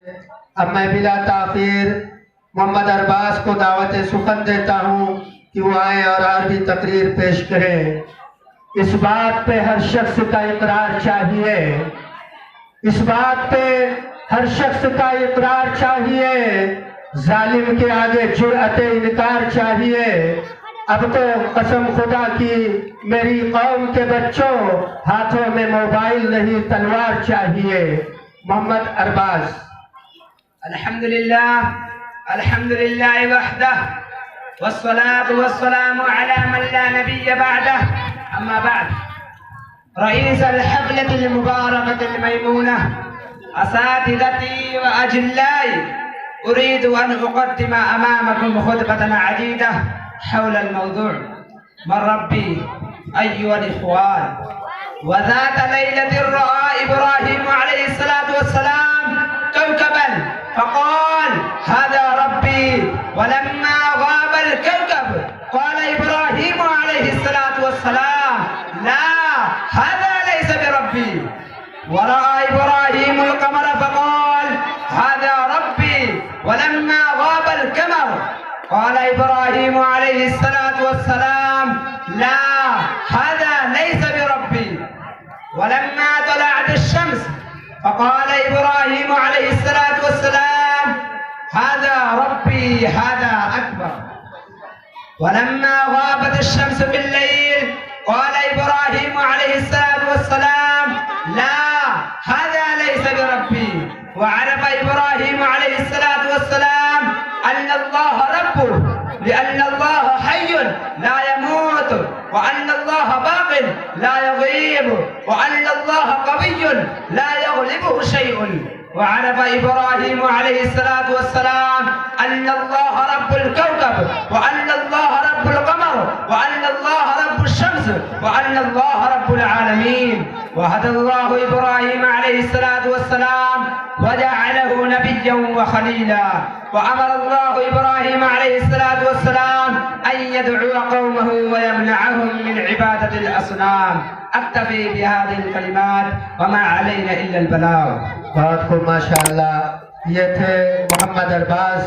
अब मैं बिला ताखीर मोहम्मद अरबाज को दावत सुखन देता हूँ कि वो आए और अरबी तकरीर पेश करें। इस बात पे हर शख्स का इकरार चाहिए, इस बात पे हर शख्स का इकरार चाहिए, जालिम के आगे जुर्अते इनकार चाहिए। अब तो कसम खुदा की मेरी कौम के बच्चों, हाथों में मोबाइल नहीं तलवार चाहिए। मोहम्मद अरबाज। अल्हम्दुलिल्लाह वहदह वस्सलातु वस्सलामु अला मन ला नबिय्य बअदह, अम्मा बाद। रईस अल-हफ़लतिल मुबारकतिल मैमूनह, असातिज़ती व अजल्लाई, उरीदु अन उक़द्दिम अमामकुम खुतबतन अदीदह हौल अल-मौज़ू' मन रब्बी अय्युहल इख़्वान। व ज़ात लैलतिर रआ इब्राहीम अलैहिस्सलातु वस्सलाम कौकबन फ़क़ाल हाज़ा रब्बी, वलम्मा ग़ाब अल-कौकब क़ाल इब्राहीम अलैहिस्सलातु वस्सलाम ला हाज़ा लैसा बिरब्बी। ورأى إبراهيم القمر فقال هذا ربي، ولما غاب القمر قال إبراهيم عليه الصلاة والسلام لا هذا ليس بربي. ولما طلعت الشمس فقال إبراهيم عليه الصلاة والسلام هذا ربي هذا أكبر. ولما غابت الشمس في الليل قال إبراهيم عليه الصلاة والسلام لا هذا ليس بربي. وعرف إبراهيم عليه الصلاة والسلام أن الله ربه، لأن الله حي لا يموت، وأن الله باق لا يغيب، وأن الله قوي لا يغلبه شيء. وعرف إبراهيم عليه الصلاة والسلام أن الله رب الكوكب، وأن الله رب القمر، وأن الله رب الشمس، وأن الله رب العالمين. وهدى الله إبراهيم عليه الصلاة والسلام وجعله نبيا وخليلا. وأمر الله إبراهيم عليه الصلاة والسلام أن يدعو قومه ويمنعهم من عبادة الأصنام. أكتفي بهذه الكلمات وما علينا إلا البلاغ. बहुत खूब माशाअल्लाह। ये थे मोहम्मद अरबाज।